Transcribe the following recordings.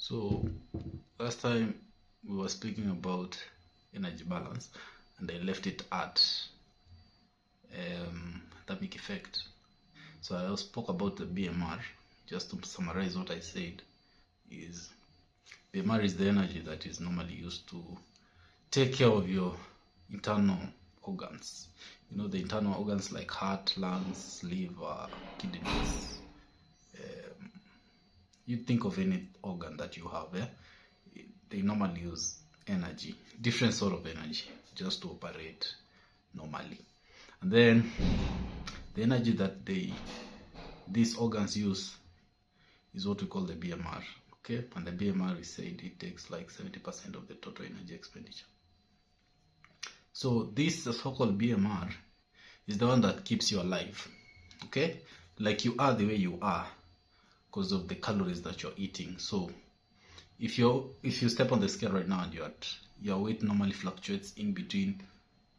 So last time we were speaking about energy balance, and I left it at thermic effect. So I spoke about the BMR. Just to summarize what I said, is BMR is the energy that is normally used to take care of your internal organs. You know, the internal organs like heart, lungs, liver, kidneys. You think of any organ that you have, they normally use energy, different sort of energy, just to operate normally. And then the energy that these organs use is what we call the BMR. Okay, and the BMR, we said it takes like 70% of the total energy expenditure. So this so-called BMR is the one that keeps you alive. Okay, like you are the way you are because of the calories that you're eating. So if you step on the scale right now and your weight normally fluctuates in between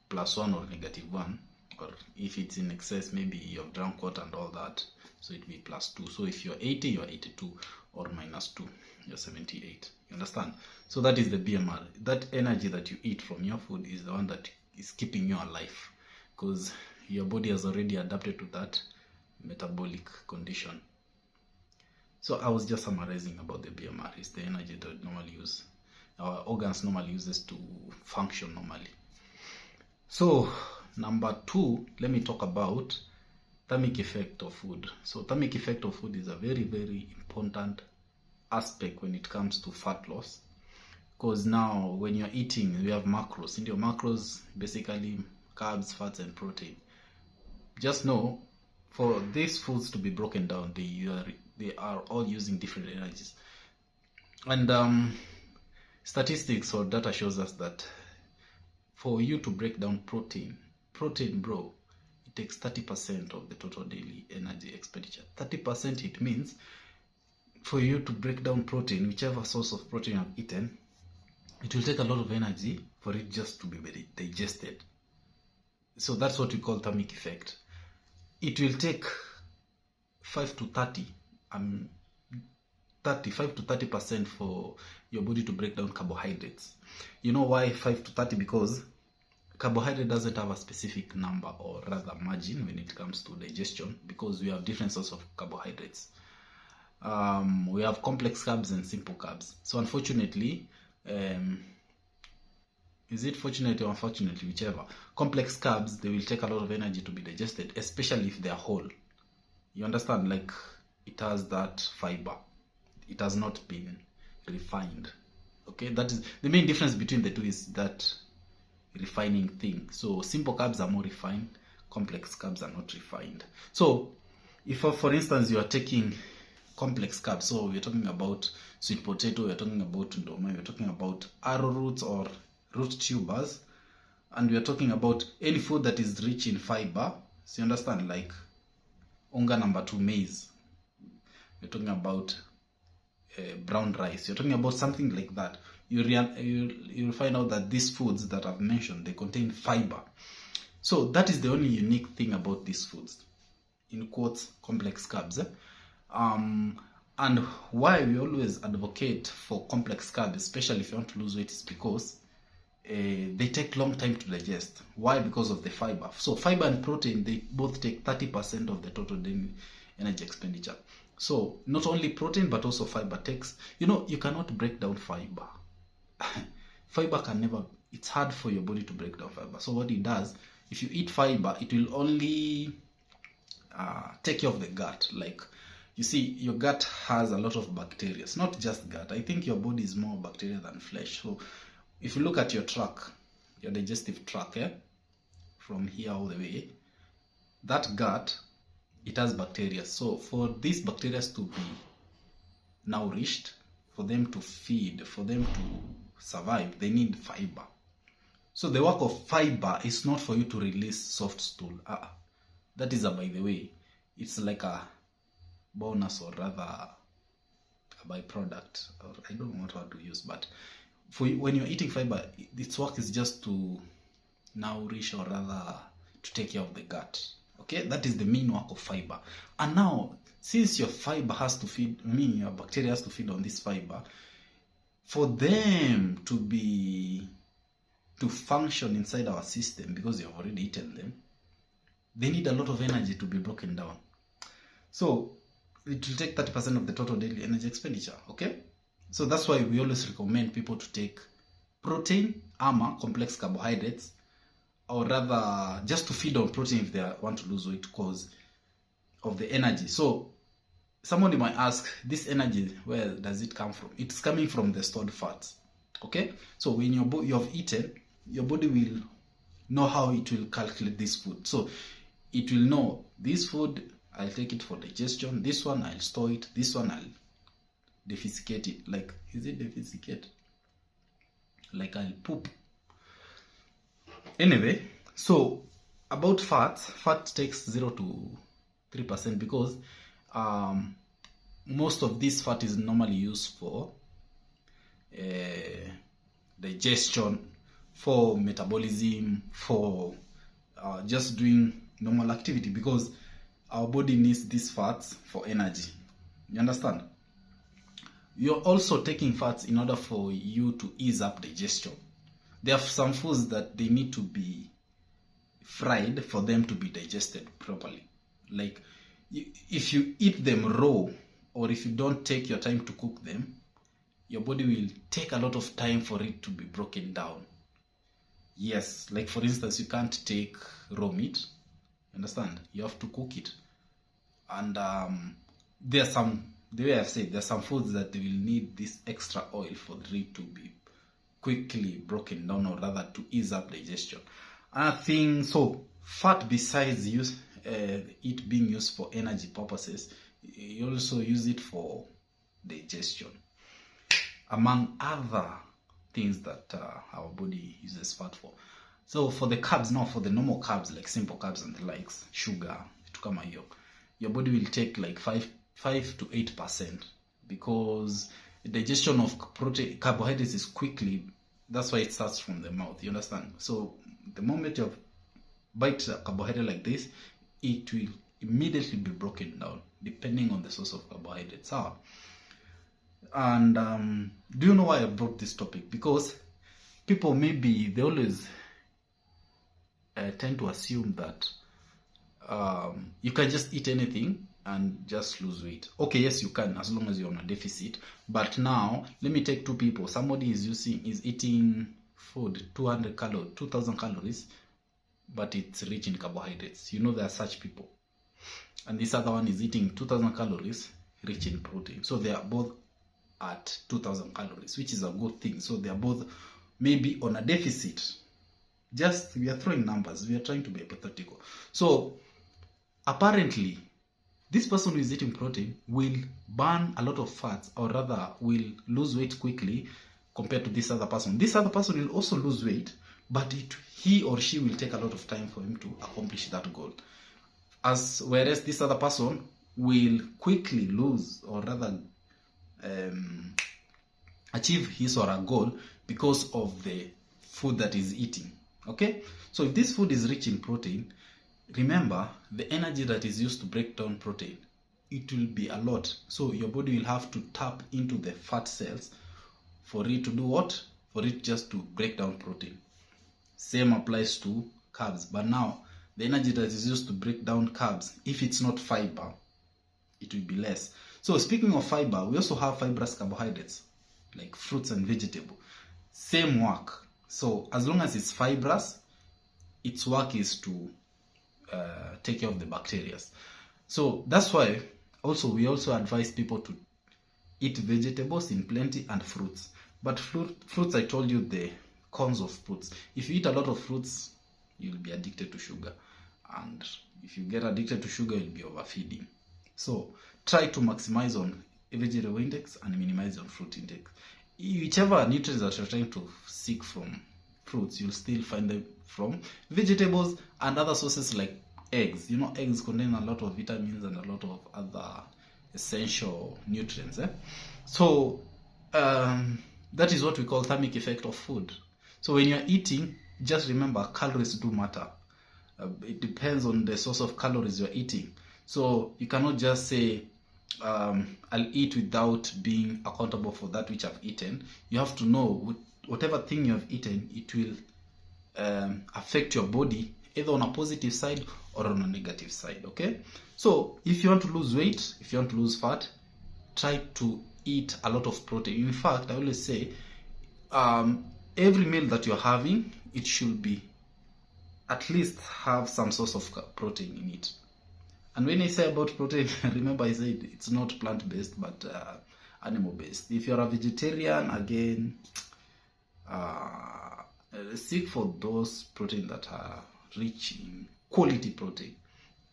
+1 or -1, or if it's in excess, maybe you've drunk water and all that, so it'd be +2. So if you're 80, you're 82, or -2, you're 78. You understand? So that is the BMR. That energy that you eat from your food is the one that is keeping you alive, because your body has already adapted to that metabolic condition. So I was just summarizing about the BMR. It's the energy that normally our organs normally uses to function normally. So number 2, let me talk about thermic effect of food. So thermic effect of food is a very, very important aspect when it comes to fat loss, because now when you're eating, we have macros. In your macros, basically carbs, fats, and protein. Just know, for these foods to be broken down, they are all using different energies. And statistics or data shows us that for you to break down protein, bro, it takes 30% of the total daily energy expenditure. 30%, it means for you to break down protein, whichever source of protein you've eaten, it will take a lot of energy for it just to be digested. So that's what we call thermic effect. It will take 5 to 30% for your body to break down carbohydrates. You know why 5 to 30? Because carbohydrate doesn't have a specific number, or rather margin, when it comes to digestion, because we have different sorts of carbohydrates. We have complex carbs and simple carbs. So unfortunately, is it fortunately or unfortunately, whichever, complex carbs, they will take a lot of energy to be digested, especially if they are whole. You understand? Like, it has that fiber. It has not been refined. Okay, that is the main difference between the two, is that refining thing. So simple carbs are more refined, complex carbs are not refined. So if, for instance, you are taking complex carbs, so we're talking about sweet potato, we're talking about ndoma, we're talking about arrowroots or root tubers, and we're talking about any food that is rich in fiber. So you understand, like unga number 2, maize. We're talking about brown rice. You're talking about something like that. You'll find out that these foods that I've mentioned, they contain fiber. So that is the only unique thing about these foods, in quotes, complex carbs. And why we always advocate for complex carbs, especially if you want to lose weight, is because they take long time to digest. Why? Because of the fiber. So fiber and protein, they both take 30% of the total daily energy expenditure. So not only protein, but also fiber takes, you cannot break down fiber. Fiber can never, it's hard for your body to break down fiber. So what it does, if you eat fiber, it will only take care of the gut. Like, you see, your gut has a lot of bacteria. It's not just gut. I think your body is more bacteria than flesh. So if you look at your tract, your digestive tract, from here all the way, that gut, it has bacteria. So for these bacteria to be nourished, for them to feed, for them to survive, they need fiber. So the work of fiber is not for you to release soft stool. That is by the way, it's like a bonus, or rather a byproduct, or I don't know what word to use, but when you're eating fiber, its work is just to nourish, or rather to take care of the gut. Okay, that is the main work of fiber. And now, since your fiber has to feed, your bacteria has to feed on this fiber, for them to function inside our system, because you have already eaten them, they need a lot of energy to be broken down. So it will take 30% of the total daily energy expenditure. Okay, so that's why we always recommend people to take protein, complex carbohydrates, or rather just to feed on protein if they want to lose weight because of the energy. So somebody might ask, this energy, where does it come from? It's coming from the stored fats. Okay, so when you have eaten, your body will know how it will calculate this food. So it will know, this food, I'll take it for digestion, this one I'll store it, this one I'll defecate it. Like, is it defecate? Like I'll poop. Anyway, so about fat takes 0 to 3% because most of this fat is normally used for digestion, for metabolism, for just doing normal activity, because our body needs these fats for energy. You understand? You're also taking fats in order for you to ease up digestion. There are some foods that they need to be fried for them to be digested properly. Like, if you eat them raw, or if you don't take your time to cook them, your body will take a lot of time for it to be broken down. Yes, like for instance, you can't take raw meat. Understand? You have to cook it. And there are some, the way I've said, there are some foods that they will need this extra oil for it to be quickly broken down, or rather to ease up digestion. Another thing, so fat, besides it being used for energy purposes, you also use it for digestion, among other things that our body uses fat for. So for the carbs, now for the normal carbs, like simple carbs and the likes, sugar, to come out, your body will take like 5 to 8%, because the digestion of carbohydrates is quickly. That's why it starts from the mouth. You understand? So the moment you bite a carbohydrate like this, it will immediately be broken down, depending on the source of carbohydrates. And do you know why I brought this topic? Because people, maybe they always tend to assume that you can just eat anything and just lose weight. Okay, yes, you can, as long as you're on a deficit. But now, let me take two people. Somebody is eating food 200 calories, 2000 calories, but it's rich in carbohydrates. You know, there are such people. And this other one is eating 2000 calories, rich in protein. So they are both at 2000 calories, which is a good thing. So they are both maybe on a deficit. Just, we are throwing numbers. We are trying to be hypothetical. So apparently, this person who is eating protein will burn a lot of fats, or rather will lose weight quickly compared to this other person. This other person will also lose weight, but he or she will take a lot of time for him to accomplish that goal. Whereas this other person will quickly lose, or rather achieve his or her goal because of the food that is eating. Okay, so if this food is rich in protein, remember the energy that is used to break down protein, it will be a lot. So your body will have to tap into the fat cells for it to do what? For it just to break down protein. Same applies to carbs, but now the energy that is used to break down carbs, if it's not fiber, it will be less. So speaking of fiber, we also have fibrous carbohydrates like fruits and vegetables. Same work. So as long as it's fibrous, its work is to take care of the bacteria. So that's why we also advise people to eat vegetables in plenty and fruits. But fruits, I told you the cons of fruits. If you eat a lot of fruits, you'll be addicted to sugar. And if you get addicted to sugar, you'll be overfeeding. So try to maximize on vegetable index and minimize on fruit index. Whichever nutrients that you're trying to seek from fruits, you'll still find them from vegetables and other sources like eggs. You know, eggs contain a lot of vitamins and a lot of other essential nutrients. So that is what we call thermic effect of food. So when you're eating, just remember calories do matter. It depends on the source of calories you're eating. So you cannot just say, I'll eat without being accountable for that which I've eaten. You have to know whatever thing you have eaten, it will affect your body either on a positive side or on a negative side. Okay, so if you want to lose weight, if you want to lose fat, try to eat a lot of protein. In fact, I always say every meal that you're having, it should be at least have some source of protein in it. And when I say about protein, remember I said it's not plant-based but animal-based. If you're a vegetarian, again, seek for those protein that are rich in quality protein.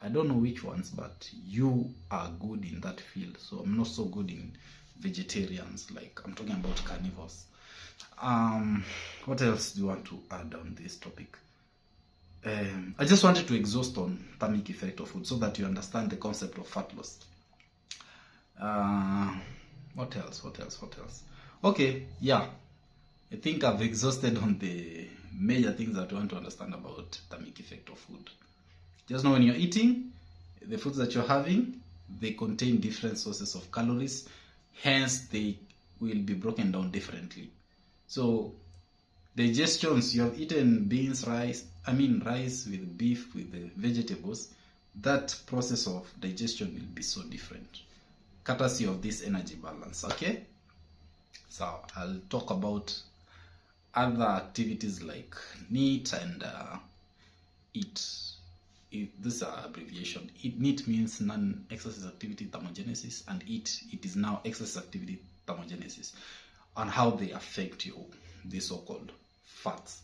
I don't know which ones, but you are good in that field. So I'm not so good in vegetarians. Like, I'm talking about carnivores. What else do you want to add on this topic? I just wanted to exhaust on thermic effect of food so that you understand the concept of fat loss. What else? Okay, yeah. I think I've exhausted on the major things that you want to understand about thermic effect of food. Just know when you're eating, the foods that you're having, they contain different sources of calories, hence they will be broken down differently. So digestions, you have eaten rice with beef, with the vegetables, that process of digestion will be so different, courtesy of this energy balance. Okay, so I'll talk about other activities like NEAT and EAT. This is an abbreviation. NEAT means non-exercise activity thermogenesis, and EAT, it is now exercise activity thermogenesis, and how they affect you, the so-called fats.